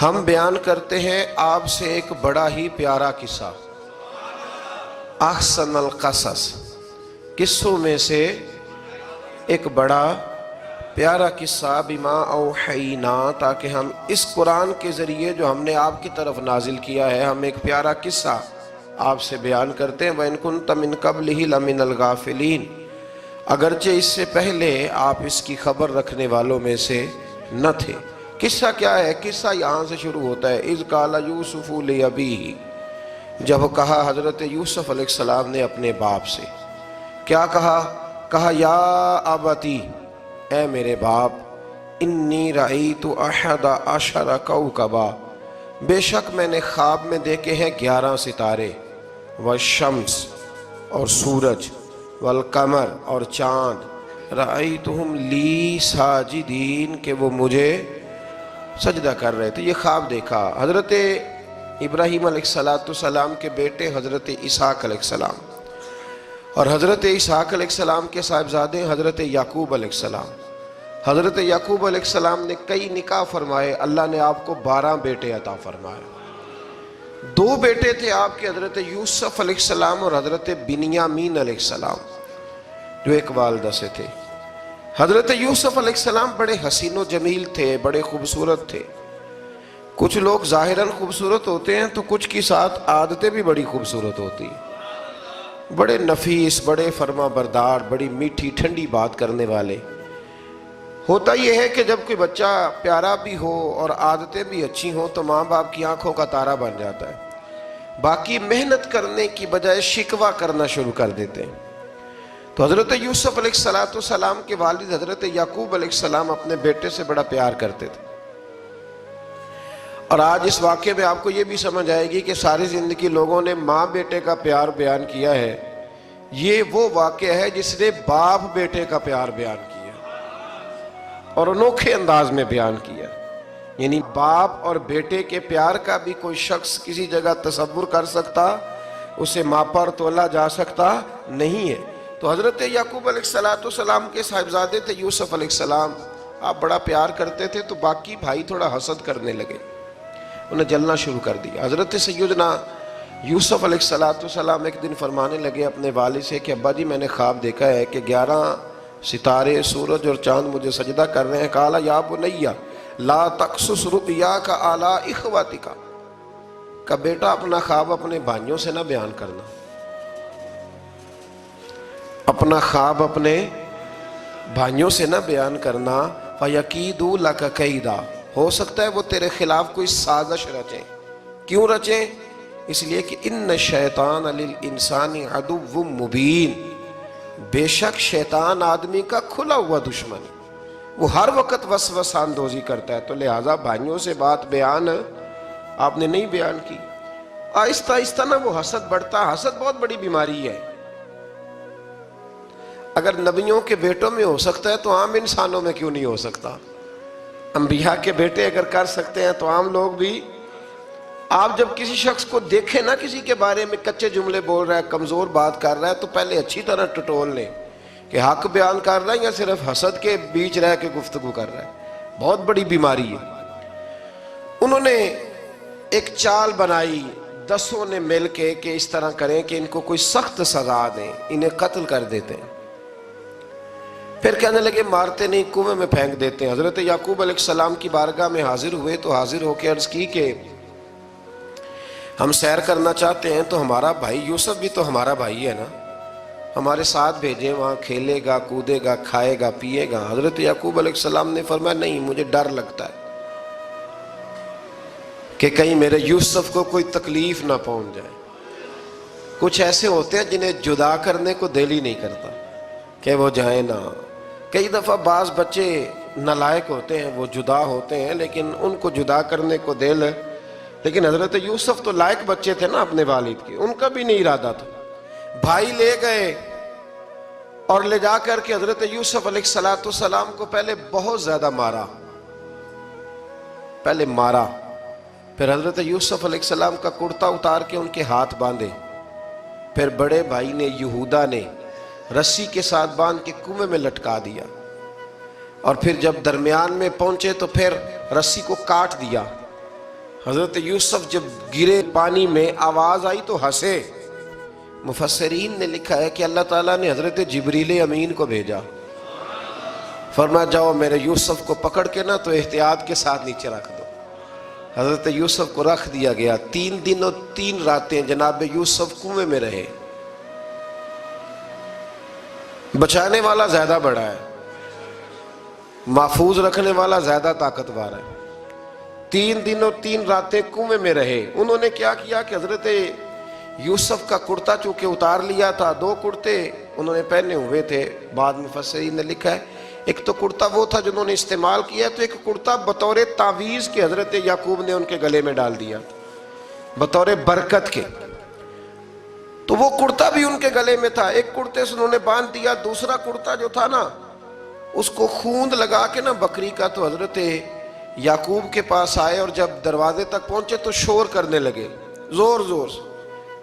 ہم بیان کرتے ہیں آپ سے ایک بڑا ہی پیارا قصہ، احسن القصص، قصوں میں سے ایک بڑا پیارا قصہ، بما اوحینا، تاکہ ہم اس قرآن کے ذریعے جو ہم نے آپ کی طرف نازل کیا ہے، ہم ایک پیارا قصہ آپ سے بیان کرتے ہیں۔ وَإِن كُنتَ مِن قَبْلِهِ لَمِنَ الْغَافِلِينَ، اگرچہ اس سے پہلے آپ اس کی خبر رکھنے والوں میں سے نہ تھے۔ قصہ کیا ہے؟ قصہ یہاں سے شروع ہوتا ہے، اِذْ قَالَ يُوسُفُ لِأَبِيهِ، جب کہا حضرت یوسف علیہ السلام نے اپنے باپ سے، کیا کہا یا ابتی، اے میرے باپ، انی رأیت احد عشر کوکبا، بے شک میں نے خواب میں دیکھے ہیں 11 ستارے، والشمس اور سورج، والقمر اور چاند، رأیتہم لی ساجدین، کہ وہ مجھے سجدہ کر رہے تھے۔ یہ خواب دیکھا حضرت ابراہیم علیہ السلام کے بیٹے حضرت اسحاق علیہ السلام، اور حضرت اسحاق علیہ السلام کے صاحبزادے حضرت یعقوب علیہ السلام۔ حضرت یعقوب علیہ السلام نے کئی نکاح فرمائے، اللہ نے آپ کو 12 بیٹے عطا فرمائے۔ 2 بیٹے تھے آپ کے، حضرت یوسف علیہ السلام اور حضرت بنیامین علیہ السلام، جو ایک والدہ سے تھے۔ حضرت یوسف علیہ السلام بڑے حسین و جمیل تھے، بڑے خوبصورت تھے۔ کچھ لوگ ظاہراً خوبصورت ہوتے ہیں تو کچھ کی ساتھ عادتیں بھی بڑی خوبصورت ہوتی ہیں، بڑے نفیس، بڑے فرما بردار، بڑی میٹھی ٹھنڈی بات کرنے والے۔ ہوتا یہ ہے کہ جب کوئی بچہ پیارا بھی ہو اور عادتیں بھی اچھی ہوں تو ماں باپ کی آنکھوں کا تارا بن جاتا ہے، باقی محنت کرنے کی بجائے شکوہ کرنا شروع کر دیتے ہیں۔ تو حضرت یوسف علیہ السلام کے والد حضرت یعقوب علیہ السلام اپنے بیٹے سے بڑا پیار کرتے تھے۔ اور آج اس واقعے میں آپ کو یہ بھی سمجھ آئے گی کہ ساری زندگی لوگوں نے ماں بیٹے کا پیار بیان کیا ہے، یہ وہ واقعہ ہے جس نے باپ بیٹے کا پیار بیان کیا اور انوکھے انداز میں بیان کیا۔ یعنی باپ اور بیٹے کے پیار کا بھی کوئی شخص کسی جگہ تصور کر سکتا، اسے ماپا اور تولا جا سکتا نہیں ہے۔ تو حضرت یعقوب علیہ السلام کے صاحبزادے تھے یوسف علیہ السلام، آپ بڑا پیار کرتے تھے، تو باقی بھائی تھوڑا حسد کرنے لگے، انہیں جلنا شروع کر دیا۔ حضرت سیدنا یوسف علیہ السلام ایک دن فرمانے لگے اپنے والد سے کہ ابا جی میں نے خواب دیکھا ہے کہ 11 ستارے، سورج اور چاند مجھے سجدہ کر رہے ہیں۔ قال یا بنی لا تقصص رؤیاک علی اخوتک، کہ بیٹا اپنا خواب اپنے بھائیوں سے نہ بیان کرنا، اپنا خواب اپنے بھائیوں سے نہ بیان کرنا، فَيَكِيدُوا لَكَ كَيْدًا، ہو سکتا ہے وہ تیرے خلاف کوئی سازش رچیں۔ کیوں رچیں؟ اس لیے کہ ان الشیطان للانسان عدو مبین، بے شک شیطان آدمی کا کھلا ہوا دشمن، وہ ہر وقت وسوسہ اندوزی کرتا ہے۔ تو لہٰذا بھائیوں سے بات بیان آپ نے نہیں بیان کی۔ آہستہ آہستہ نا وہ حسد بڑھتا، حسد بہت بڑی بیماری ہے۔ اگر نبیوں کے بیٹوں میں ہو سکتا ہے تو عام انسانوں میں کیوں نہیں ہو سکتا؟ انبیاء کے بیٹے اگر کر سکتے ہیں تو عام لوگ بھی۔ آپ جب کسی شخص کو دیکھیں نا کسی کے بارے میں کچے جملے بول رہا ہے، کمزور بات کر رہا ہے، تو پہلے اچھی طرح ٹٹول لیں کہ حق بیان کر رہا ہے یا صرف حسد کے بیچ رہ کے گفتگو کر رہا ہے۔ بہت بڑی بیماری ہے۔ انہوں نے ایک چال بنائی 10 نے مل کے کہ اس طرح کریں کہ ان کو کوئی سخت سزا دیں، انہیں قتل کر دیتے ہیں۔ پھر کہنے لگے مارتے نہیں، کنویں میں پھینک دیتے ہیں۔ حضرت یعقوب علیہ السلام کی بارگاہ میں حاضر ہوئے تو حاضر ہو کے عرض کی کہ ہم سیر کرنا چاہتے ہیں تو ہمارا بھائی یوسف بھی تو ہمارا بھائی ہے نا، ہمارے ساتھ بھیجیں، وہاں کھیلے گا، کودے گا، کھائے گا، پیے گا۔ حضرت یعقوب علیہ السلام نے فرمایا نہیں، مجھے ڈر لگتا ہے کہ کہیں میرے یوسف کو کوئی تکلیف نہ پہنچ جائے۔ کچھ ایسے ہوتے ہیں جنہیں جدا کرنے کو دل ہی نہیں کرتا کہ وہ جائیں نہ۔ کئی دفعہ بعض بچے نالائق ہوتے ہیں، وہ جدا ہوتے ہیں لیکن ان کو جدا کرنے کو دل، لیکن حضرت یوسف تو لائق بچے تھے نا اپنے والد کے، ان کا بھی نہیں ارادہ تھا۔ بھائی لے گئے اور لے جا کر کے حضرت یوسف علیہ السلام کو پہلے بہت زیادہ مارا، پھر حضرت یوسف علیہ السلام کا کرتا اتار کے ان کے ہاتھ باندھے، پھر بڑے بھائی نے یہودا نے رسی کے ساتھ باندھ کے کنویں میں لٹکا دیا، اور پھر جب درمیان میں پہنچے تو پھر رسی کو کاٹ دیا، حضرت یوسف جب گرے پانی میں آواز آئی تو ہنسے۔ مفسرین نے لکھا ہے کہ اللہ تعالیٰ نے حضرت جبریل امین کو بھیجا، فرمایا جاؤ میرے یوسف کو پکڑ کے نا تو احتیاط کے ساتھ نیچے رکھ دو۔ حضرت یوسف کو رکھ دیا گیا۔ 3 دن اور 3 راتیں جناب یوسف کنویں میں رہے۔ بچانے والا زیادہ بڑا ہے، محفوظ رکھنے والا زیادہ طاقتور ہے۔ 3 دن اور 3 راتیں کنویں میں رہے۔ انہوں نے کیا کیا کہ حضرت یوسف کا کرتا چونکہ اتار لیا تھا، 2 کرتے انہوں نے پہنے ہوئے تھے۔ بعد مفسرین نے لکھا ہے ایک تو کرتا وہ تھا جنہوں نے استعمال کیا، تو ایک کرتا بطور تعویذ کے حضرت یعقوب نے ان کے گلے میں ڈال دیا بطور برکت کے، تو وہ کرتا بھی ان کے گلے میں تھا۔ ایک کرتے سے انہوں نے باندھ دیا، دوسرا کرتا جو تھا نا اس کو خوند لگا کے نا بکری کا، تو حضرت یعقوب کے پاس آئے اور جب دروازے تک پہنچے تو شور کرنے لگے زور زور سے۔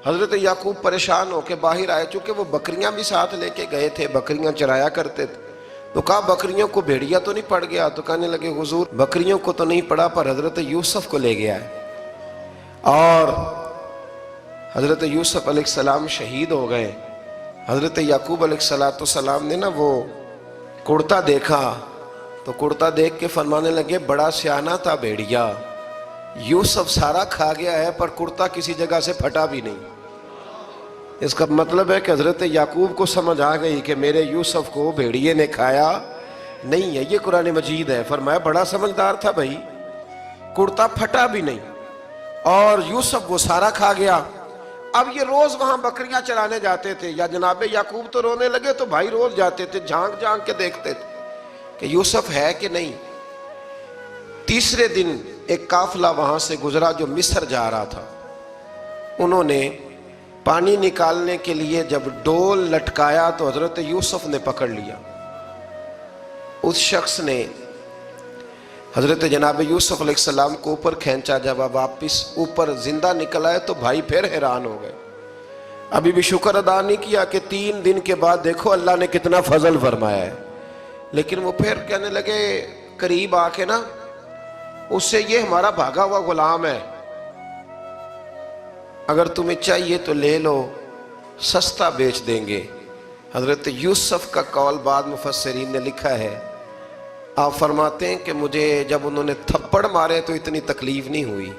حضرت یعقوب پریشان ہو کے باہر آئے، چونکہ وہ بکریاں بھی ساتھ لے کے گئے تھے، بکریاں چرایا کرتے تھے، تو کہا بکریوں کو بھیڑیا تو نہیں پڑ گیا؟ تو کہنے لگے حضور بکریوں کو تو نہیں پڑا پر حضرت یوسف کو لے گیا ہے۔ اور حضرت یوسف علیہ السلام شہید ہو گئے۔ حضرت یعقوب علیہ السلام نے نا وہ کرتا دیکھا تو کرتا دیکھ کے فرمانے لگے بڑا سیانہ تھا بھیڑیا، یوسف سارا کھا گیا ہے پر کرتا کسی جگہ سے پھٹا بھی نہیں۔ اس کا مطلب ہے کہ حضرت یعقوب کو سمجھ آ گئی کہ میرے یوسف کو بھیڑیے نے کھایا نہیں ہے۔ یہ قرآن مجید ہے، فرمایا بڑا سمجھدار تھا بھائی، کرتا پھٹا بھی نہیں اور یوسف وہ سارا کھا گیا۔ اب یہ روز وہاں بکریاں چرانے جاتے تھے، یا جناب یعقوب تو رونے لگے تو بھائی روز جاتے تھے، جھانک جھانک کے دیکھتے تھے کہ یوسف ہے کہ نہیں۔ تیسرے دن ایک قافلہ وہاں سے گزرا جو مصر جا رہا تھا، انہوں نے پانی نکالنے کے لیے جب ڈول لٹکایا تو حضرت یوسف نے پکڑ لیا۔ اس شخص نے حضرت جناب یوسف علیہ السلام کو اوپر کھینچا، جب واپس اوپر زندہ نکل آئے تو بھائی پھر حیران ہو گئے، ابھی بھی شکر ادا نہیں کیا کہ 3 دن کے بعد دیکھو اللہ نے کتنا فضل فرمایا ہے۔ لیکن وہ پھر کہنے لگے قریب آ کے نا اس سے، یہ ہمارا بھاگا ہوا غلام ہے، اگر تمہیں چاہیے تو لے لو، سستا بیچ دیں گے۔ حضرت یوسف کا قول بعد مفسرین نے لکھا ہے، آپ فرماتے ہیں کہ مجھے جب انہوں نے تھپڑ مارے تو اتنی تکلیف نہیں ہوئی،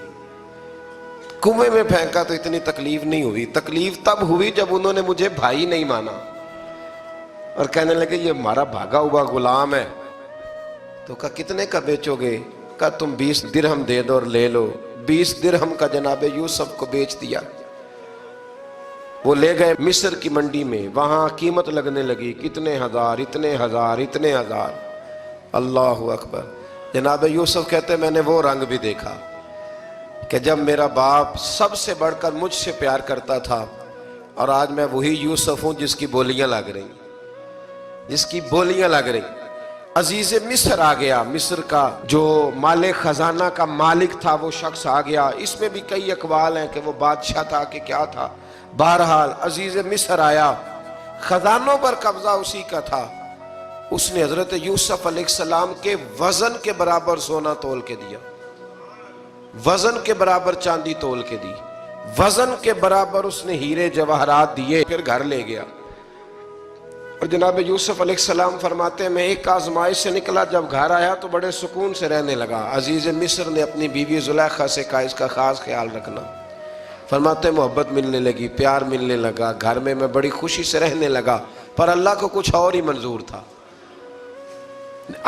کنویں میں پھینکا تو اتنی تکلیف نہیں ہوئی، تکلیف تب ہوئی جب انہوں نے مجھے بھائی نہیں مانا اور کہنے لگے یہ ہمارا بھاگا ہوا غلام ہے۔ تو کہا کتنے کا بیچو گے؟ کہا تم 20 درہم دے دو اور لے لو۔ 20 درہم کا جناب یوسف کو بیچ دیا۔ وہ لے گئے مصر کی منڈی میں، وہاں قیمت لگنے لگی، کتنے ہزار، اتنے ہزار، اتنے ہزار۔ اللہ اکبر۔ جناب یوسف کہتے میں نے وہ رنگ بھی دیکھا کہ جب میرا باپ سب سے بڑھ کر مجھ سے پیار کرتا تھا اور آج میں وہی یوسف ہوں جس کی بولیاں لگ رہی، جس کی بولیاں لگ رہی۔ عزیز مصر آ گیا، مصر کا جو مال خزانہ کا مالک تھا وہ شخص آ گیا۔ اس میں بھی کئی اقوال ہیں کہ وہ بادشاہ تھا کہ کیا تھا، بہرحال عزیز مصر آیا، خزانوں پر قبضہ اسی کا تھا۔ اس نے حضرت یوسف علیہ السلام کے وزن کے برابر سونا تول کے دیا، وزن کے برابر چاندی تول کے دی، وزن کے برابر اس نے ہیرے جواہرات دیے، پھر گھر لے گیا۔ اور جناب یوسف علیہ السلام فرماتے ہیں میں ایک آزمائش سے نکلا، جب گھر آیا تو بڑے سکون سے رہنے لگا۔ عزیز مصر نے اپنی بیوی زلیخا سے کہا اس کا خاص خیال رکھنا۔ فرماتے ہیں محبت ملنے لگی، پیار ملنے لگا، گھر میں بڑی خوشی سے رہنے لگا، پر اللہ کو کچھ اور ہی منظور تھا۔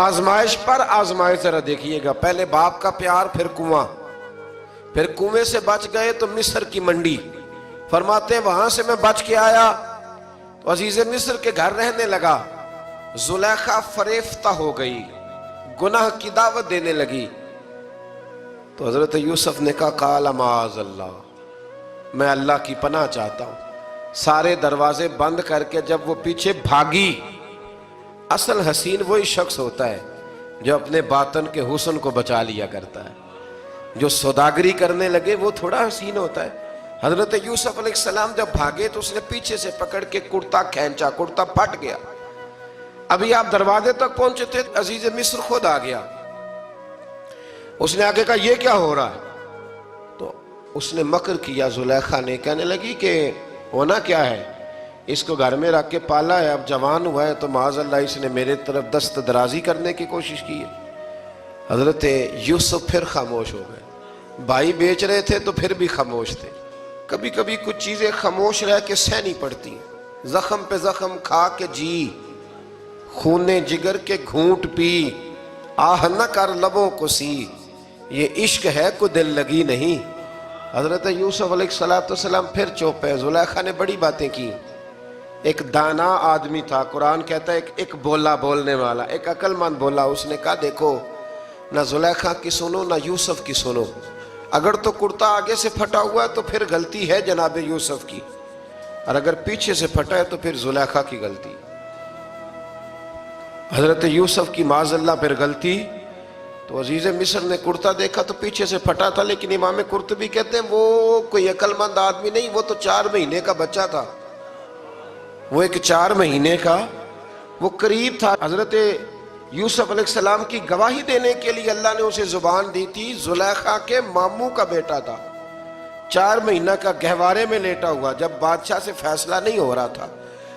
آزمائش پر آزمائش ذرا دیکھیے گا، پہلے باپ کا پیار، پھر کنواں، پھر کنویں سے بچ گئے تو مصر کی منڈی۔ فرماتے ہیں وہاں سے میں بچ کے آیا تو عزیز مصر کے گھر رہنے لگا۔ زلیخا فریفتہ ہو گئی، گناہ کی دعوت دینے لگی، تو حضرت یوسف نے کہا قال معاذ اللہ، میں اللہ کی پناہ چاہتا ہوں۔ سارے دروازے بند کر کے جب وہ پیچھے بھاگی، اصل حسین وہی شخص ہوتا ہے جو اپنے باطن کے حسن کو بچا لیا کرتا ہے، جو سوداگری کرنے لگے وہ تھوڑا حسین ہوتا ہے۔ حضرت یوسف علیہ السلام جب بھاگے تو اس نے پیچھے سے پکڑ کے کرتا کھینچا، کرتا پھٹ گیا۔ ابھی آپ دروازے تک پہنچے تھے، عزیز مصر خود آ گیا۔ اس نے آگے کہا یہ کیا ہو رہا ہے؟ اس نے مکر کیا زلیخا نے، کہنے لگی کہ ہونا کیا ہے، اس کو گھر میں رکھ کے پالا ہے، اب جوان ہوا ہے تو معاذ اللہ اس نے میرے طرف دست درازی کرنے کی کوشش کی ہے۔ حضرت یوسف پھر خاموش ہو گئے، بھائی بیچ رہے تھے تو پھر بھی خاموش تھے۔ کبھی کبھی کچھ چیزیں خاموش رہ کے سہنی پڑتی ہیں، زخم پہ زخم کھا کے جی، خون جگر کے گھونٹ پی، آہ نہ کر لبوں کو سی، یہ عشق ہے کو دل لگی نہیں۔ حضرت یوسف علیہ السلام پھر چپ ہے۔ زلیخا نے بڑی باتیں کی، ایک دانا آدمی تھا، قرآن کہتا ہے ایک بولا بولنے والا، ایک عقل مند بولا، اس نے کہا دیکھو نہ زلیخا کی سنو نہ یوسف کی سنو، اگر تو کرتا آگے سے پھٹا ہوا ہے تو پھر غلطی ہے جناب یوسف کی، اور اگر پیچھے سے پھٹا ہے تو پھر زلیخا کی غلطی۔ حضرت یوسف کی معاذ اللہ پھر غلطی، تو عزیز مصر نے کرتا دیکھا تو پیچھے سے پھٹا تھا، لیکن امام قرطبی کہتے ہیں وہ کوئی عقل مند آدمی نہیں، وہ تو 4 مہینے کا بچہ تھا، وہ ایک 4 مہینے کا وہ قریب تھا۔ حضرت یوسف علیہ السلام کی گواہی دینے کے لیے اللہ نے اسے زبان دی تھی، زلیخا کے ماموں کا بیٹا تھا، 4 مہینہ کا گہوارے میں لیٹا ہوا، جب بادشاہ سے فیصلہ نہیں ہو رہا تھا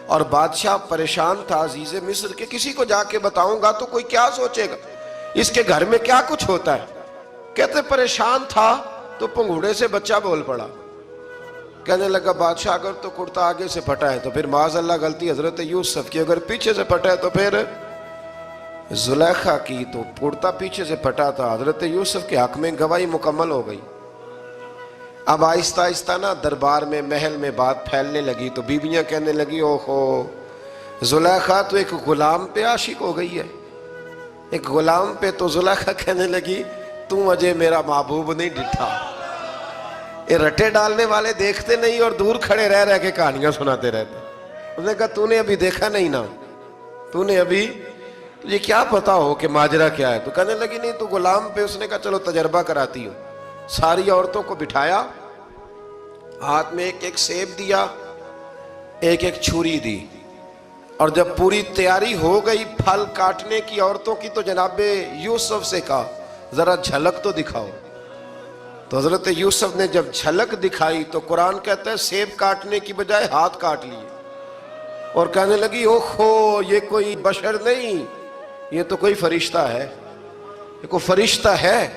اور بادشاہ پریشان تھا عزیز مصر کے کسی کو جا کے بتاؤں گا تو کوئی کیا سوچے گا، اس کے گھر میں کیا کچھ ہوتا ہے۔ کہتے پریشان تھا تو پنگوڑے سے بچہ بول پڑا، کہنے لگا بادشاہ اگر تو کرتا آگے سے پھٹا ہے تو پھر معاذ اللہ غلطی حضرت یوسف کی، اگر پیچھے سے پھٹا ہے تو پھر زلیخا کی، تو کرتا پیچھے سے پھٹا تھا، حضرت یوسف کے حق میں گواہی مکمل ہو گئی۔ اب آہستہ آہستہ نا دربار میں محل میں بات پھیلنے لگی، تو بیویاں کہنے لگی اوہو زلیخا تو ایک غلام پہ عاشق ہو گئی ہے، ایک غلام پہ۔ تو زلیخا کہنے لگی تم اجے میرا محبوب نہیں ڈٹھا۔ یہ رٹے ڈالنے والے دیکھتے نہیں اور دور کھڑے رہ رہ کے کہانیاں سناتے رہتے۔ اس نے کہا تو نے ابھی دیکھا نہیں نا، تو نے ابھی، تجھے کیا پتا ہو کہ ماجرا کیا ہے؟ تو کہنے لگی نہیں تو غلام پہ۔ اس نے کہا چلو تجربہ کراتی ہوں۔ ساری عورتوں کو بٹھایا، ہاتھ میں ایک ایک سیب دیا، ایک ایک چھری دی، اور جب پوری تیاری ہو گئی پھل کاٹنے کی عورتوں کی تو جناب یوسف سے کہا ذرا جھلک تو دکھاؤ۔ تو حضرت یوسف نے جب جھلک دکھائی تو قرآن کہتا ہے سیب کاٹنے کی بجائے ہاتھ کاٹ لیے، اور کہنے لگی اوہو یہ کوئی بشر نہیں، یہ تو کوئی فرشتہ ہے، یہ کوئی فرشتہ ہے،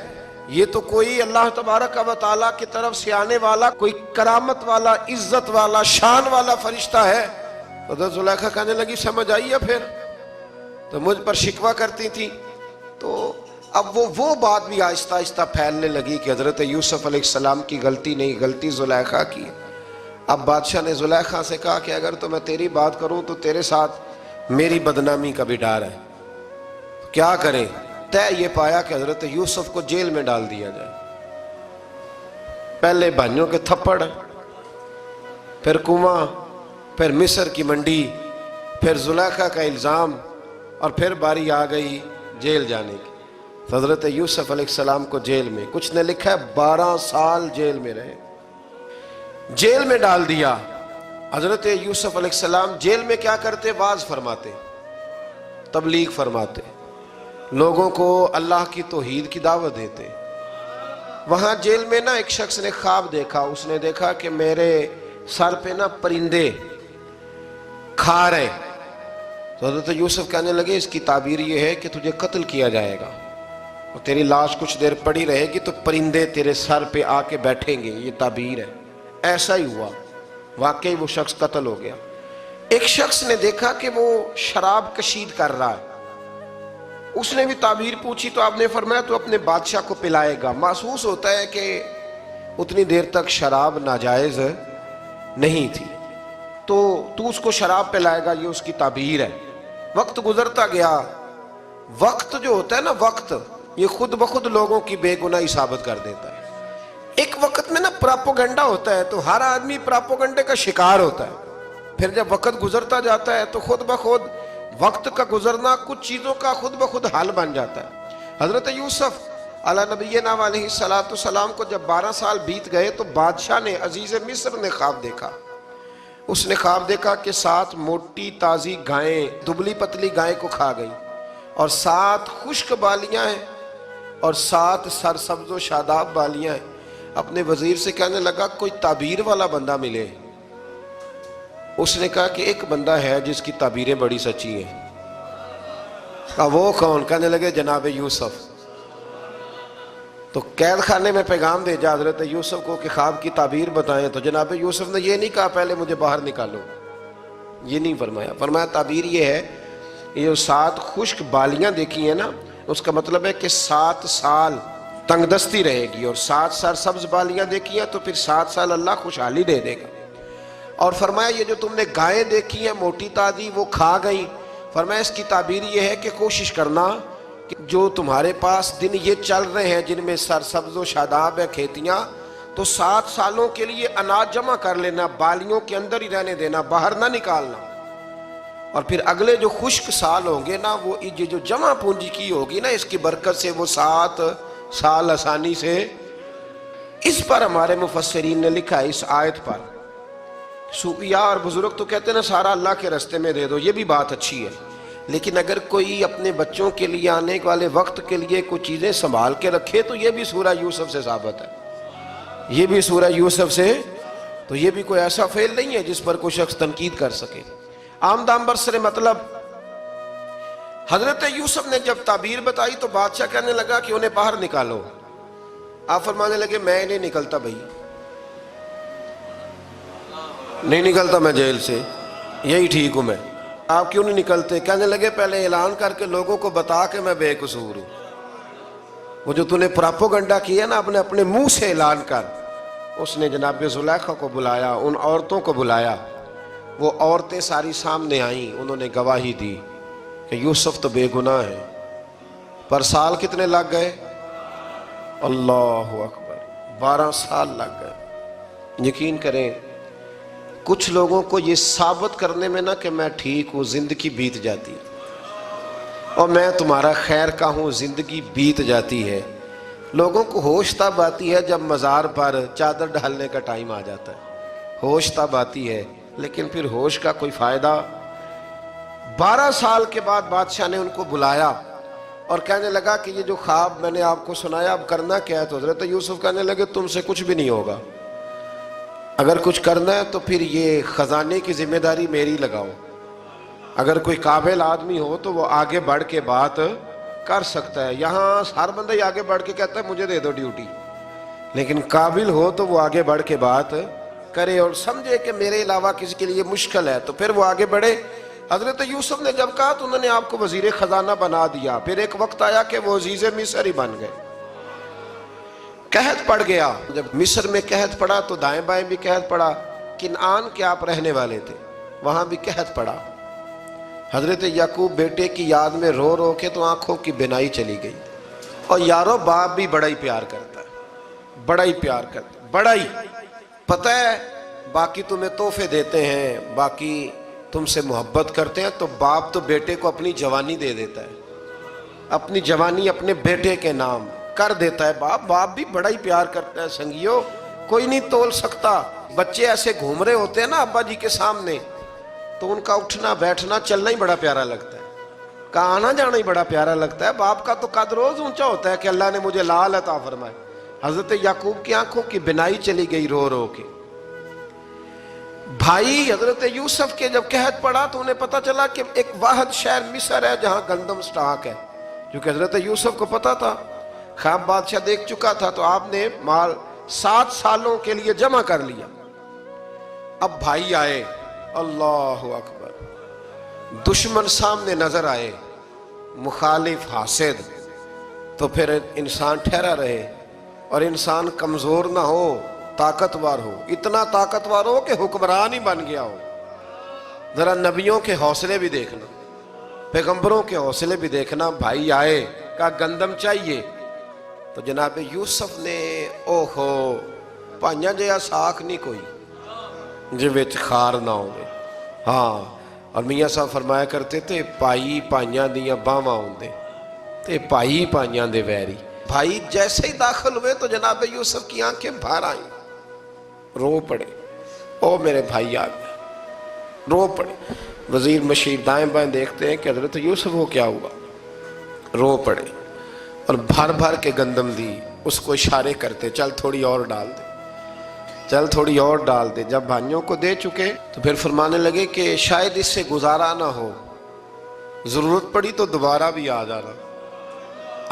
یہ تو کوئی اللہ تبارک و تعالیٰ کی طرف سے آنے والا کوئی کرامت والا عزت والا شان والا فرشتہ ہے۔ حضرت زلیخا کہنے لگی سمجھ آئی ہے پھر تو مجھ پر شکوہ کرتی تھی۔ تو اب وہ بات بھی آہستہ آہستہ پھیلنے لگی کہ حضرت یوسف علیہ السلام کی غلطی نہیں، غلطی زلیخا کی۔ اب بادشاہ نے زلیخا سے کہا کہ اگر تو میں تیری بات کروں تو تیرے ساتھ میری بدنامی کا بھی ڈر ہے، کیا کریں؟ طے یہ پایا کہ حضرت یوسف کو جیل میں ڈال دیا جائے۔ پہلے بھائیوں کے تھپڑ، پھر کنواں، پھر مصر کی منڈی، پھر زلیخا کا الزام، اور پھر باری آ گئی جیل جانے کی۔ تو حضرت یوسف علیہ السلام کو جیل میں، کچھ نے لکھا ہے 12 سال جیل میں رہے، جیل میں ڈال دیا۔ حضرت یوسف علیہ السلام جیل میں کیا کرتے؟ واعظ فرماتے، تبلیغ فرماتے، لوگوں کو اللہ کی توحید کی دعوت دیتے۔ وہاں جیل میں نا ایک شخص نے خواب دیکھا، اس نے دیکھا کہ میرے سر پہ نا پرندے کھا رہے۔ تو حضرت یوسف کہنے لگے اس کی تعبیر یہ ہے کہ تجھے قتل کیا جائے گا، اور تیری لاش کچھ دیر پڑی رہے گی تو پرندے تیرے سر پہ آ کے بیٹھیں گے، یہ تعبیر ہے۔ ایسا ہی ہوا، واقعی وہ شخص قتل ہو گیا۔ ایک شخص نے دیکھا کہ وہ شراب کشید کر رہا ہے، اس نے بھی تعبیر پوچھی تو آپ نے فرمایا تو اپنے بادشاہ کو پلائے گا۔ محسوس ہوتا ہے کہ اتنی دیر تک شراب ناجائز نہیں تھی، تو اس کو شراب پلائے گا، یہ اس کی تعبیر ہے۔ وقت گزرتا گیا، وقت جو ہوتا ہے نا، وقت یہ خود بخود لوگوں کی بے گناہی ثابت کر دیتا ہے۔ ایک وقت میں نا پراپوگنڈا ہوتا ہے تو ہر آدمی پراپوگنڈے کا شکار ہوتا ہے، پھر جب وقت گزرتا جاتا ہے تو خود بخود وقت کا گزرنا کچھ چیزوں کا خود بخود حل بن جاتا ہے۔ حضرت یوسف علیہ نبینا علیہ السلام کو جب 12 سال بیت گئے تو بادشاہ نے، عزیز مصر نے خواب دیکھا۔ اس نے خواب دیکھا کہ 7 موٹی تازی گائیں دبلی پتلی گائیں کو کھا گئی، اور 7 خشک بالیاں ہیں اور 7 سرسبز و شاداب بالیاں ہیں۔ اپنے وزیر سے کہنے لگا کوئی تعبیر والا بندہ ملے. اس نے کہا کہ ایک بندہ ہے جس کی تعبیریں بڑی سچی ہیں. کہا وہ کون؟ کہنے لگے جناب یوسف. تو قید خانے میں پیغام بھیجا حضرت یوسف کو کہ خواب کی تعبیر بتائیں. تو جناب یوسف نے یہ نہیں کہا پہلے مجھے باہر نکالو، یہ نہیں فرمایا. فرمایا تعبیر یہ ہے، یہ جو 7 خشک بالیاں دیکھی ہیں نا، اس کا مطلب ہے کہ 7 سال تنگ دستی رہے گی، اور 7 سال سبز بالیاں دیکھی ہیں تو پھر 7 سال اللہ خوشحالی دے دے گا. اور فرمایا یہ جو تم نے گائیں دیکھی ہیں موٹی تازی وہ کھا گئیں، فرمایا اس کی تعبیر یہ ہے کہ کوشش کرنا کہ جو تمہارے پاس دن یہ چل رہے ہیں جن میں سرسبز و شاداب ہے کھیتیاں، تو 7 سالوں کے لیے اناج جمع کر لینا، بالیوں کے اندر ہی رہنے دینا، باہر نہ نکالنا. اور پھر اگلے جو خشک سال ہوں گے نا، وہ یہ جو جمع پونجی کی ہوگی نا، اس کی برکت سے وہ 7 سال آسانی سے. اس پر ہمارے مفسرین نے لکھا ہے، اس آیت پر صوفیاء اور بزرگ تو کہتے ہیں نا سارا اللہ کے راستے میں دے دو، یہ بھی بات اچھی ہے، لیکن اگر کوئی اپنے بچوں کے لیے آنے والے وقت کے لیے کوئی چیزیں سنبھال کے رکھے تو یہ بھی سورہ یوسف سے ثابت ہے، یہ بھی سورہ یوسف سے. تو یہ بھی کوئی ایسا فعل نہیں ہے جس پر کوئی شخص تنقید کر سکے. عام دام برسر مطلب حضرت یوسف نے جب تعبیر بتائی تو بادشاہ کہنے لگا کہ انہیں باہر نکالو. آپ فرمانے لگے میں نہیں نکلتا بھائی، نہیں نکلتا میں جیل سے، یہی ٹھیک ہوں میں. آپ کیوں نہیں نکلتے؟ کہنے لگے پہلے اعلان کر کے لوگوں کو بتا کہ میں بے قصور ہوں. وہ جو تو نے پراپوگنڈا کیا نا اپنے منہ سے اعلان کر. اس نے جناب زلیخا کو بلایا، ان عورتوں کو بلایا، وہ عورتیں ساری سامنے آئیں، انہوں نے گواہی دی کہ یوسف تو بے گناہ ہے. پر سال کتنے لگ گئے؟ اللہ اکبر، 12 سال لگ گئے. یقین کریں کچھ لوگوں کو یہ ثابت کرنے میں نا کہ میں ٹھیک ہوں زندگی بیت جاتی، اور میں تمہارا خیر کا ہوں زندگی بیت جاتی ہے. لوگوں کو ہوش تب آتی ہے جب مزار پر چادر ڈالنے کا ٹائم آ جاتا ہے، ہوش تب آتی ہے، لیکن پھر ہوش کا کوئی فائدہ. 12 سال کے بعد بادشاہ نے ان کو بلایا اور کہنے لگا کہ یہ جو خواب میں نے آپ کو سنایا اب کرنا کیا ہے؟ تو حضرت یوسف کہنے لگے تم سے کچھ بھی نہیں ہوگا، اگر کچھ کرنا ہے تو پھر یہ خزانے کی ذمہ داری میری لگاؤ. اگر کوئی قابل آدمی ہو تو وہ آگے بڑھ کے بات کر سکتا ہے. یہاں ہر بندہ ہی آگے بڑھ کے کہتا ہے مجھے دے دو ڈیوٹی، لیکن قابل ہو تو وہ آگے بڑھ کے بات کرے اور سمجھے کہ میرے علاوہ کسی کے لیے مشکل ہے تو پھر وہ آگے بڑھے. حضرت یوسف نے جب کہا تو انہوں نے آپ کو وزیر خزانہ بنا دیا. پھر ایک وقت آیا کہ وہ عزیز مصر ہی بن گئے. قحط پڑ گیا، جب مصر میں قحط پڑا تو دائیں بائیں بھی قحط پڑا. کنعان کے آپ رہنے والے تھے، وہاں بھی قحط پڑا. حضرت یعقوب بیٹے کی یاد میں رو رو کے تو آنکھوں کی بینائی چلی گئی. اور یارو باپ بھی بڑا ہی پیار کرتا ہے، بڑا ہی پیار کرتا ہے، بڑا ہی. پتہ ہے باقی تمہیں تحفے دیتے ہیں، باقی تم سے محبت کرتے ہیں، تو باپ تو بیٹے کو اپنی جوانی دے دیتا ہے، اپنی جوانی اپنے بیٹے کے نام کر دیتا ہے. باپ بھی بڑا ہی پیار کرتا ہے. سنگیو کوئی نہیں تول سکتا. بچے ایسے گھوم رہے ہوتے ہیں نا ابا جی کے سامنے، تو ان کا اٹھنا بیٹھنا چلنا ہی بڑا پیارا لگتا ہے، کا آنا جانا ہی بڑا پیارا لگتا ہے. باپ کا تو قد روز اونچا ہوتا ہے کہ اللہ نے مجھے لال عطا فرمائے. حضرت یعقوب کی آنکھوں کی بینائی چلی گئی رو رو کے. بھائی حضرت یوسف کے جب قحط پڑا تو انہیں پتا چلا کہ ایک واحد شہر مصر ہے جہاں گندم سٹاک ہے، کیونکہ حضرت یوسف کو پتا تھا، خواب بادشاہ دیکھ چکا تھا. تو آپ نے مال 7 سالوں کے لیے جمع کر لیا. اب بھائی آئے، اللہ اکبر، دشمن سامنے نظر آئے، مخالف حاسد، تو پھر انسان ٹھہرا رہے اور انسان کمزور نہ ہو، طاقتور ہو. اتنا طاقتور ہو کہ حکمران ہی بن گیا ہو. ذرا نبیوں کے حوصلے بھی دیکھنا، پیغمبروں کے حوصلے بھی دیکھنا. بھائی آئے، کہا گندم چاہیے. تو جناب یوسف نے اوہو پائیاں جیا ساکھ نہیں کوئی جے وچ خار نہ ہوئے. ہاں، اور میاں صاحب فرمایا کرتے تھے پائی پائیاں دیاں باواں ہوندے تے پائی پائیاں دے ویری. بھائی جیسے ہی داخل ہوئے تو جناب یوسف کی آنکھیں باہر آئیں، رو پڑے. او میرے بھائی آ گیا، رو پڑے. وزیر مشیر دائیں بائیں دیکھتے ہیں کہ حضرت یوسف کو کیا ہوا، رو پڑے اور بھر بھر کے گندم دی. اس کو اشارے کرتے چل تھوڑی اور ڈال دے، چل تھوڑی اور ڈال دے۔ جب بھائیوں کو دے چکے تو پھر فرمانے لگے کہ شاید اس سے گزارا نہ ہو، ضرورت پڑی تو دوبارہ بھی آ جانا،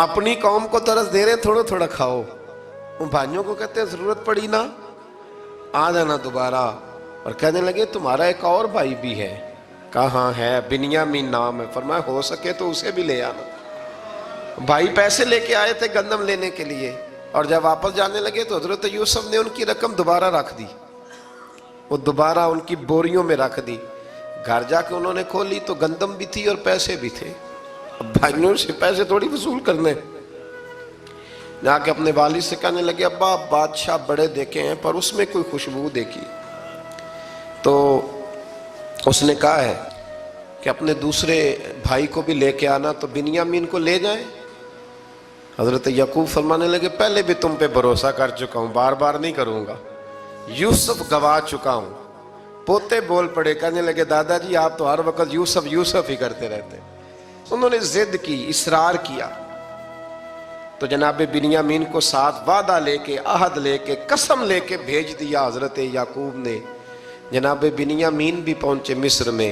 اپنی قوم کو ترس دے رہے تھوڑا تھوڑا کھاؤ، ان بھائیوں کو کہتے ہیں ضرورت پڑی نا آ جانا دوبارہ۔ اور کہنے لگے تمہارا ایک اور بھائی بھی ہے؟ کہا ہاں ہے، بنیامین نام ہے۔ فرمایا ہو سکے تو اسے بھی لے آنا۔ بھائی پیسے لے کے آئے تھے گندم لینے کے لیے، اور جب واپس جانے لگے تو حضرت یوسف نے ان کی رقم دوبارہ رکھ دی، وہ دوبارہ ان کی بوریوں میں رکھ دی۔ گھر جا کے انہوں نے کھولی تو گندم بھی تھی اور پیسے بھی تھے۔ اب بھائیوں سے پیسے تھوڑی وصول کرنے، جا کے اپنے والد سے کہنے لگے ابا بادشاہ بڑے دیکھے ہیں پر اس میں کوئی خوشبو دیکھی، تو اس نے کہا ہے کہ اپنے دوسرے بھائی کو بھی لے کے آنا، تو بنیامین کو لے جائیں۔ حضرت یعقوب فرمانے لگے پہلے بھی تم پہ بھروسہ کر چکا ہوں، بار بار نہیں کروں گا، یوسف گوا چکا ہوں۔ پوتے بول پڑے، کہنے لگے دادا جی آپ تو ہر وقت یوسف یوسف ہی کرتے رہتے۔ انہوں نے ضد کی، اصرار کیا، تو جناب بنیامین کو ساتھ وعدہ لے کے، عہد لے کے، قسم لے کے بھیج دیا حضرت یعقوب نے۔ جناب بنیامین بھی پہنچے مصر میں،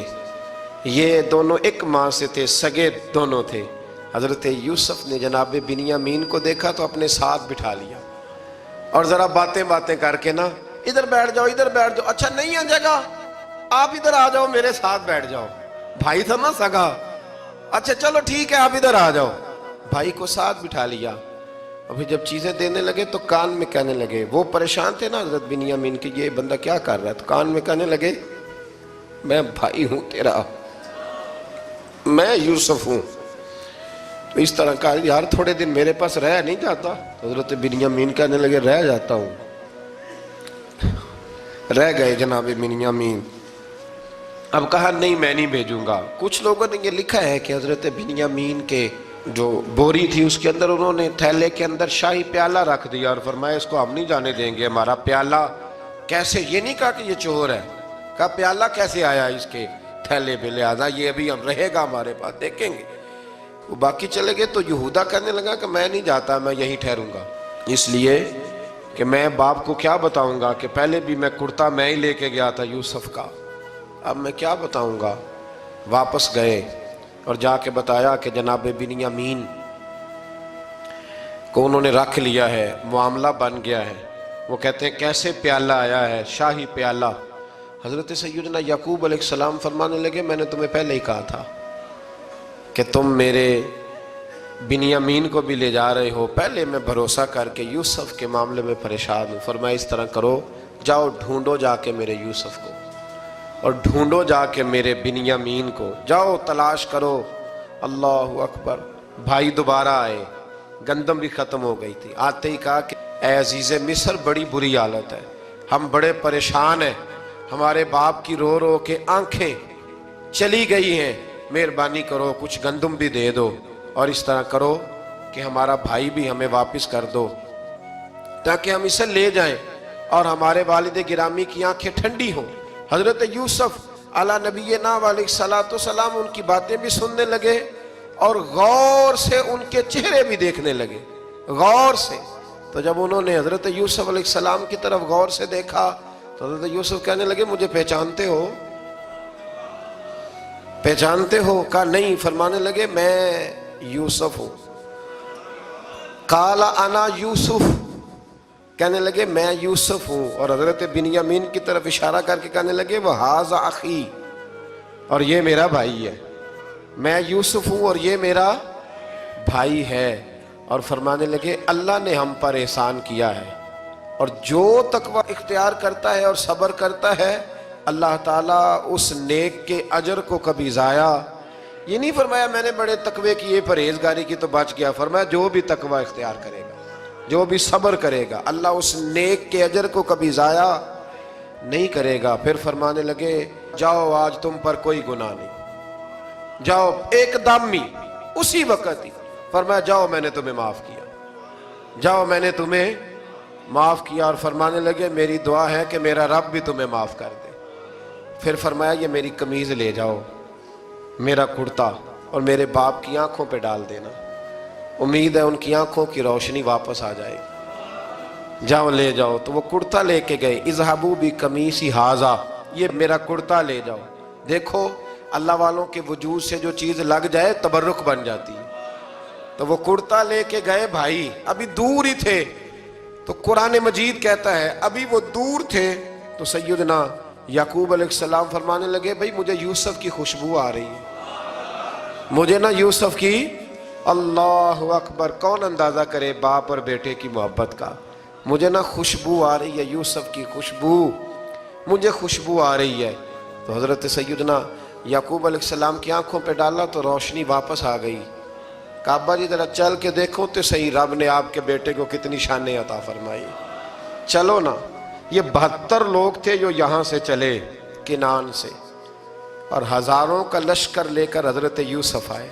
یہ دونوں ایک ماں سے تھے، سگے دونوں تھے۔ حضرت یوسف نے جناب بنیامین کو دیکھا تو اپنے ساتھ بٹھا لیا، اور ذرا باتیں کر کے نا ادھر بیٹھ جاؤ ادھر بیٹھ جاؤ، اچھا نہیں ہے جگہ آپ ادھر آ جاؤ میرے ساتھ بیٹھ جاؤ، بھائی تھا نا سگا، اچھا چلو ٹھیک ہے آپ ادھر آ جاؤ، بھائی کو ساتھ بٹھا لیا۔ ابھی جب چیزیں دینے لگے تو کان میں کہنے لگے، وہ پریشان تھے نا حضرت بنیامین کہ یہ بندہ کیا کر رہا ہے، تو کان میں کہنے لگے میں بھائی ہوں تیرا، میں یوسف ہوں۔ تو اس طرح کہا یار تھوڑے دن میرے پاس رہ نہیں جاتا، تو حضرت بنیامین کہنے لگے رہ جاتا ہوں۔ رہ گئے جناب بنیامین۔ اب کہا نہیں میں نہیں بھیجوں گا۔ کچھ لوگوں نے یہ لکھا ہے کہ حضرت بنیامین کے جو بوری تھی اس کے اندر انہوں نے تھیلے کے اندر شاہی پیالہ رکھ دیا، اور فرمایا اس کو ہم نہیں جانے دیں گے، ہمارا پیالہ کیسے، یہ نہیں کہا کہ یہ چور ہے، کہا پیالہ کیسے آیا اس کے تھیلے پہ، لہذا یہ ابھی ہم رہے گا ہمارے پاس، دیکھیں گے۔ وہ باقی چلے گئے تو یہودا کہنے لگا کہ میں نہیں جاتا، میں یہیں ٹھہروں گا، اس لیے کہ میں باپ کو کیا بتاؤں گا کہ پہلے بھی میں کرتا میں ہی لے کے گیا تھا یوسف کا، اب میں کیا بتاؤں گا۔ واپس گئے اور جا کے بتایا کہ جناب بنیامین کو انہوں نے رکھ لیا ہے، معاملہ بن گیا ہے۔ وہ کہتے ہیں کیسے پیالہ آیا ہے، شاہی پیالہ۔ حضرت سیدنا یعقوب علیہ السلام فرمانے لگے میں نے تمہیں پہلے ہی کہا تھا کہ تم میرے بنیامین کو بھی لے جا رہے ہو، پہلے میں بھروسہ کر کے یوسف کے معاملے میں پریشان ہوں۔ فرمایا اس طرح کرو، جاؤ ڈھونڈو جا کے میرے یوسف کو، اور ڈھونڈو جا کے میرے بنیامین کو، جاؤ تلاش کرو۔ اللہ اکبر۔ بھائی دوبارہ آئے، گندم بھی ختم ہو گئی تھی، آتے ہی کہا کہ اے عزیز مصر بڑی بری حالت ہے، ہم بڑے پریشان ہیں، ہمارے باپ کی رو رو کے آنکھیں چلی گئی ہیں، مہربانی کرو کچھ گندم بھی دے دو، اور اس طرح کرو کہ ہمارا بھائی بھی ہمیں واپس کر دو تاکہ ہم اسے لے جائیں اور ہمارے والد گرامی کی آنکھیں ٹھنڈی ہوں۔ حضرت یوسف علی نبینا علیہ الصلوۃ والسلام ان کی باتیں بھی سننے لگے اور غور سے ان کے چہرے بھی دیکھنے لگے، غور سے۔ تو جب انہوں نے حضرت یوسف علیہ السلام کی طرف غور سے دیکھا تو حضرت یوسف کہنے لگے مجھے پہچانتے ہو، پہچانتے ہو؟ کہا نہیں۔ فرمانے لگے میں یوسف ہوں۔ قال انا یوسف، کہنے لگے میں یوسف ہوں، اور حضرت بنیامین کی طرف اشارہ کر کے کہنے لگے وہذا اخی، اور یہ میرا بھائی ہے، میں یوسف ہوں اور یہ میرا بھائی ہے۔ اور فرمانے لگے اللہ نے ہم پر احسان کیا ہے، اور جو تقوی اختیار کرتا ہے اور صبر کرتا ہے اللہ تعالیٰ اس نیک کے اجر کو کبھی ضائع، یہ نہیں فرمایا میں نے بڑے تقوی کیے پرہیزگاری کی تو بچ گیا، فرمایا جو بھی تقوی اختیار کرے گا، جو بھی صبر کرے گا، اللہ اس نیک کے اجر کو کبھی ضائع نہیں کرے گا۔ پھر فرمانے لگے جاؤ آج تم پر کوئی گناہ نہیں، جاؤ ایک دم ہی اسی وقت ہی فرمایا جاؤ میں نے تمہیں معاف کیا، جاؤ میں نے تمہیں معاف کیا۔ اور فرمانے لگے میری دعا ہے کہ میرا رب بھی تمہیں معاف کر دے۔ پھر فرمایا یہ میری قمیض لے جاؤ، میرا کرتا، اور میرے باپ کی آنکھوں پہ ڈال دینا، امید ہے ان کی آنکھوں کی روشنی واپس آ جائے، جاؤ لے جاؤ۔ تو وہ کرتا لے کے گئے، اذهبوا بقمیصی ھذا، یہ میرا کرتا لے جاؤ۔ دیکھو اللہ والوں کے وجود سے جو چیز لگ جائے تبرک بن جاتی ہے۔ تو وہ کرتا لے کے گئے بھائی، ابھی دور ہی تھے، تو قرآن مجید کہتا ہے ابھی وہ دور تھے تو سیدنا یعقوب علیہ السلام فرمانے لگے بھئی مجھے یوسف کی خوشبو آ رہی ہے، مجھے نا یوسف کی، اللہ اکبر، کون اندازہ کرے باپ اور بیٹے کی محبت کا، مجھے نا خوشبو آ رہی ہے، یوسف کی خوشبو، مجھے خوشبو آ رہی ہے۔ تو حضرت سیدنا یعقوب علیہ السلام کی آنکھوں پہ ڈالا تو روشنی واپس آ گئی۔ کعبہ جی ذرا چل کے دیکھو تو صحیح، رب نے آپ کے بیٹے کو کتنی شانیں عطا فرمائی۔ چلو نا، یہ 72 لوگ تھے جو یہاں سے چلے کنان سے، اور ہزاروں کا لشکر لے کر حضرت یوسف آئے،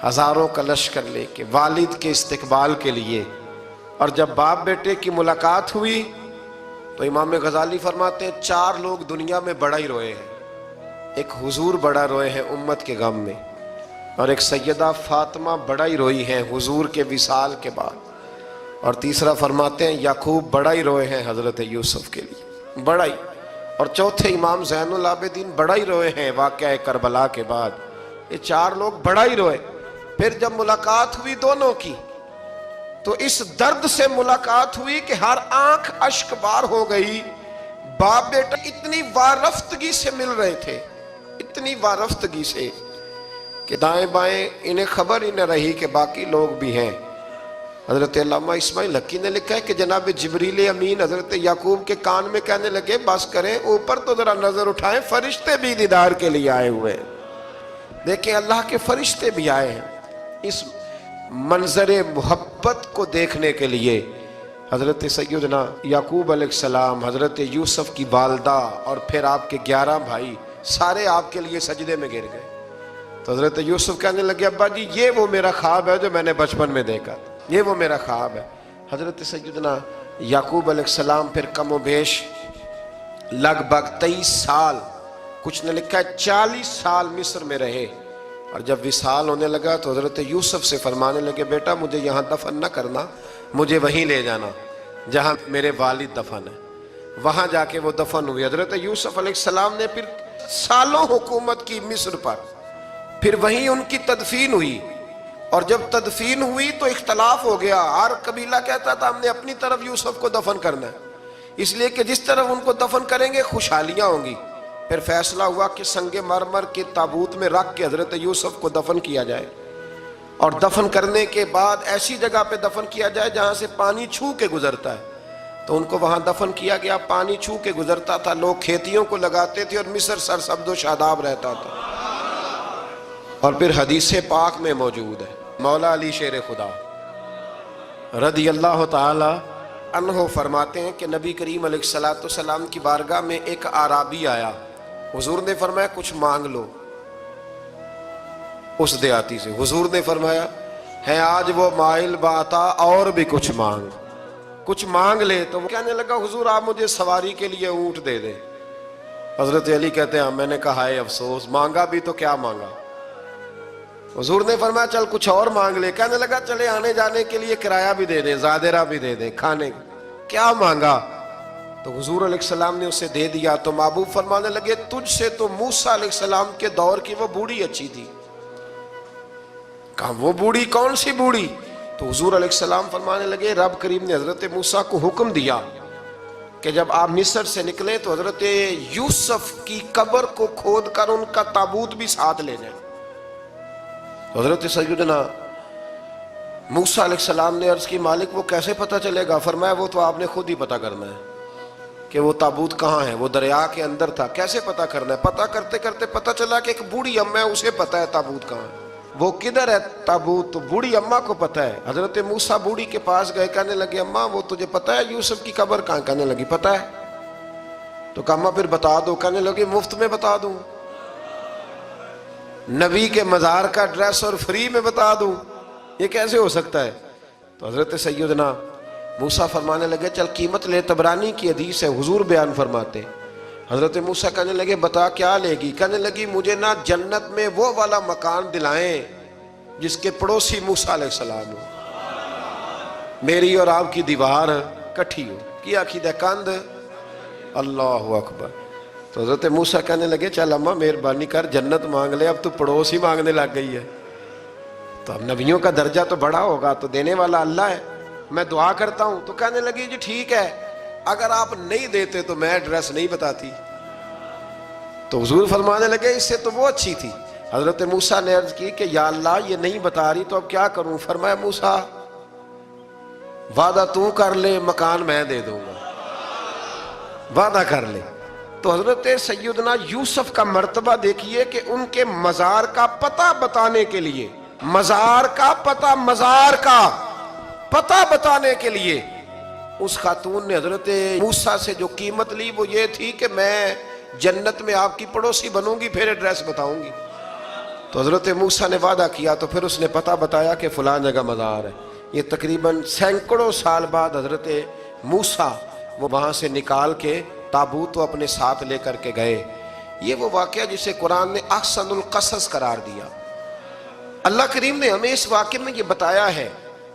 ہزاروں کا لشکر لے کے والد کے استقبال کے لیے۔ اور جب باپ بیٹے کی ملاقات ہوئی تو امام غزالی فرماتے ہیں 4 لوگ دنیا میں بڑا ہی روئے ہیں، ایک حضور بڑا روئے ہیں امت کے غم میں، اور ایک سیدہ فاطمہ بڑا ہی روئی ہیں حضور کے وصال کے بعد، اور تیسرا فرماتے ہیں یعقوب بڑا ہی روئے ہیں حضرت یوسف کے لیے، بڑا ہی، اور چوتھے امام زین العابدین بڑا ہی روئے ہیں واقعہ کربلا کے بعد۔ یہ 4 لوگ بڑا ہی روئے۔ پھر جب ملاقات ہوئی دونوں کی تو اس درد سے ملاقات ہوئی کہ ہر آنکھ اشک بار ہو گئی۔ باپ بیٹا اتنی وارفتگی سے مل رہے تھے، اتنی وارفتگی سے کہ دائیں بائیں انہیں خبر ہی نہ رہی کہ باقی لوگ بھی ہیں۔ حضرت علامہ اسماعیل حقی نے لکھا ہے کہ جناب جبریل امین حضرت یعقوب کے کان میں کہنے لگے بس کریں، اوپر تو ذرا نظر اٹھائیں، فرشتے بھی دیدار کے لیے آئے ہوئے ہیں۔ دیکھیں اللہ کے فرشتے بھی آئے ہیں اس منظر محبت کو دیکھنے کے لیے۔ حضرت سیدنا یعقوب علیہ السلام، حضرت یوسف کی والدہ، اور پھر آپ کے 11 بھائی سارے آپ کے لیے سجدے میں گر گئے۔ تو حضرت یوسف کہنے لگے ابا جی یہ وہ میرا خواب ہے جو میں نے بچپن میں دیکھا تھا، یہ وہ میرا خواب ہے۔ حضرت سیدنا یعقوب علیہ السلام پھر کم و بیش لگ بھگ 23 سال، کچھ نے لکھا ہے 40 سال مصر میں رہے، اور جب وصال ہونے لگا تو حضرت یوسف سے فرمانے لگے بیٹا مجھے یہاں دفن نہ کرنا، مجھے وہیں لے جانا جہاں میرے والد دفن ہے۔ وہاں جا کے وہ دفن ہوئے۔ حضرت یوسف علیہ السلام نے پھر سالوں حکومت کی مصر پر، پھر وہیں ان کی تدفین ہوئی، اور جب تدفین ہوئی تو اختلاف ہو گیا، ہر قبیلہ کہتا تھا ہم نے اپنی طرف یوسف کو دفن کرنا ہے، اس لیے کہ جس طرف ان کو دفن کریں گے خوشحالیاں ہوں گی۔ پھر فیصلہ ہوا کہ سنگ مرمر کے تابوت میں رکھ کے حضرت یوسف کو دفن کیا جائے، اور دفن کرنے کے بعد ایسی جگہ پہ دفن کیا جائے جہاں سے پانی چھو کے گزرتا ہے۔ تو ان کو وہاں دفن کیا گیا، پانی چھو کے گزرتا تھا، لوگ کھیتیوں کو لگاتے تھے اور مصر سرسبز و شاداب رہتا تھا۔ اور پھر حدیث پاک میں موجود ہے، مولا علی شیر خدا رضی اللہ تعالی عنہ فرماتے ہیں کہ نبی کریم علیہ السلام کی بارگاہ میں ایک اعرابی آیا، حضور نے فرمایا کچھ مانگ لو اس دیہاتی سے۔ حضور نے فرمایا ہے آج وہ مائل باتا، اور بھی کچھ مانگ لے۔ تو وہ کہنے لگا حضور آپ مجھے سواری کے لیے اونٹ دے دیں۔ حضرت علی کہتے ہیں میں نے کہا ہے افسوس، مانگا بھی تو کیا مانگا۔ حضور نے فرمایا چل کچھ اور مانگ لے۔ کہنے لگا چلے آنے جانے کے لیے کرایہ بھی دے دیں، زادرہ بھی دے دیں، کھانے کیا مانگا۔ تو حضور علیہ السلام نے اسے دے دیا۔ تو محبوب فرمانے لگے تجھ سے تو موسیٰ علیہ السلام کے دور کی وہ بوڑھی اچھی تھی۔ کہا وہ بوڑھی کون سی بوڑھی؟ تو حضور علیہ السلام فرمانے لگے رب کریم نے حضرت موسیٰ کو حکم دیا کہ جب آپ مصر سے نکلیں تو حضرت یوسف کی قبر کو کھود کر ان کا تابوت بھی ساتھ لے جائیں۔ حضرت سیدنا موسیٰ علیہ السلام نے عرض کی مالک وہ کیسے پتہ چلے گا؟ فرمایا وہ تو آپ نے خود ہی پتہ کرنا ہے کہ وہ تابوت کہاں ہے، وہ دریا کے اندر تھا، کیسے پتہ کرنا ہے؟ پتہ کرتے کرتے پتہ چلا کہ ایک بوڑھی اماں ہے، اسے پتہ ہے تابوت کہاں ہے، وہ کدھر ہے تابوت، تو بوڑھی اماں کو پتہ ہے۔ حضرت موسیٰ بوڑھی کے پاس گئے، کہنے لگے اماں وہ تجھے پتہ ہے یوسف کی قبر کہاں؟ کہنے لگی پتہ ہے۔ تو کہا اماں پھر بتا دو۔ کہنے لگی مفت میں بتا دوں، نبی کے مزار کا ایڈریس اور فری میں بتا دوں، یہ کیسے ہو سکتا ہے؟ تو حضرت سیدنا موسیٰ فرمانے لگے چل قیمت لے، طبرانی کی حدیث ہے، حضور بیان فرماتے۔ حضرت موسیٰ کہنے لگے بتا کیا لے گی؟ کہنے لگی مجھے نا جنت میں وہ والا مکان دلائیں جس کے پڑوسی موسیٰ علیہ السلام ہو، میری اور آپ کی دیوار کٹھی ہو، کیا عقیدہ کند اللہ اکبر۔ تو حضرت موسیٰ کہنے لگے چل اماں مہربانی کر جنت مانگ لے، اب تو پڑوس ہی مانگنے لگ گئی ہے، تو اب نبیوں کا درجہ تو بڑا ہوگا، تو دینے والا اللہ ہے، میں دعا کرتا ہوں۔ تو کہنے لگی جی ٹھیک ہے، اگر آپ نہیں دیتے تو میں ایڈریس نہیں بتاتی۔ تو حضور فرمانے لگے اس سے تو وہ اچھی تھی۔ حضرت موسیٰ نے عرض کی کہ یا اللہ یہ نہیں بتا رہی تو اب کیا کروں؟ فرمایا موسیٰ وعدہ تو کر لے، مکان میں دے دوں گا، وعدہ کر لے۔ تو حضرت سیدنا یوسف کا مرتبہ دیکھیے کہ ان کے مزار کا پتہ بتانے کے لیے، مزار کا پتہ بتانے کے لیے اس خاتون نے حضرت موسیٰ سے جو قیمت لی وہ یہ تھی کہ میں جنت میں آپ کی پڑوسی بنوں گی، پھر ایڈریس بتاؤں گی۔ تو حضرت موسیٰ نے وعدہ کیا، تو پھر اس نے پتہ بتایا کہ فلاں جگہ مزار ہے۔ یہ تقریباً سینکڑوں سال بعد حضرت موسیٰ وہ وہاں سے نکال کے تابوت اپنے ساتھ لے کر کے گئے۔ یہ وہ واقعہ جسے قرآن نے احسن القصص قرار دیا۔ اللہ کریم نے ہمیں اس واقعے میں یہ بتایا ہے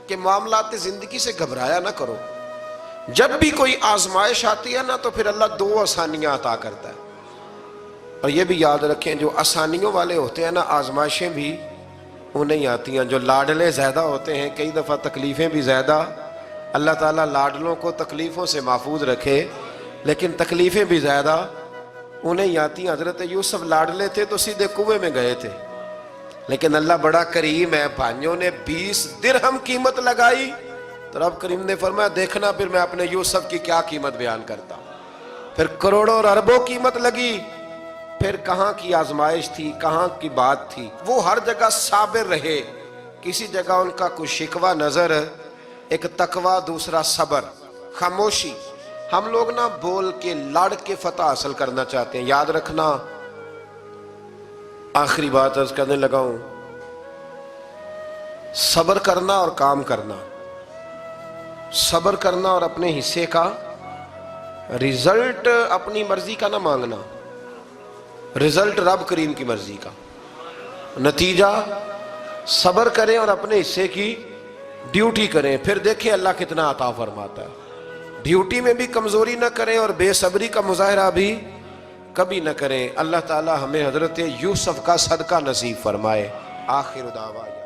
کہ معاملات زندگی سے گھبرایا نہ کرو، جب بھی کوئی آزمائش آتی ہے نا تو پھر اللہ دو آسانیاں عطا کرتا ہے، اور یہ بھی یاد رکھیں جو آسانیوں والے ہوتے ہیں نا آزمائشیں بھی انہیں آتی ہیں، جو لاڈلے زیادہ ہوتے ہیں کئی دفعہ تکلیفیں بھی زیادہ۔ اللہ تعالیٰ لاڈلوں کو تکلیفوں سے محفوظ رکھے، لیکن تکلیفیں بھی زیادہ انہیں آتی ہیں۔ حضرت یوسف لاڈلے تھے تو سیدھے کنویں میں گئے تھے، لیکن اللہ بڑا کریم ہے، بھائیوں نے 20 درہم قیمت لگائی تو رب کریم نے فرمایا دیکھنا پھر میں اپنے یوسف کی کیا قیمت بیان کرتا ہوں۔ پھر کروڑوں اور اربوں قیمت لگی، پھر کہاں کی آزمائش تھی، کہاں کی بات تھی، وہ ہر جگہ صابر رہے، کسی جگہ ان کا کوئی شکوہ نظر، ایک تقوی، دوسرا صبر، خاموشی۔ ہم لوگ نہ بول کے لڑ کے فتح حاصل کرنا چاہتے ہیں، یاد رکھنا۔ آخری بات عرض کرنے لگا ہوں، صبر کرنا اور کام کرنا، صبر کرنا اور اپنے حصے کا رزلٹ اپنی مرضی کا نہ مانگنا، رزلٹ رب کریم کی مرضی کا، نتیجہ صبر کریں اور اپنے حصے کی ڈیوٹی کریں، پھر دیکھیں اللہ کتنا عطا فرماتا ہے۔ ڈیوٹی میں بھی کمزوری نہ کریں اور بے صبری کا مظاہرہ بھی کبھی نہ کریں۔ اللہ تعالی ہمیں حضرت یوسف کا صدقہ نصیب فرمائے۔ آخر دعوانا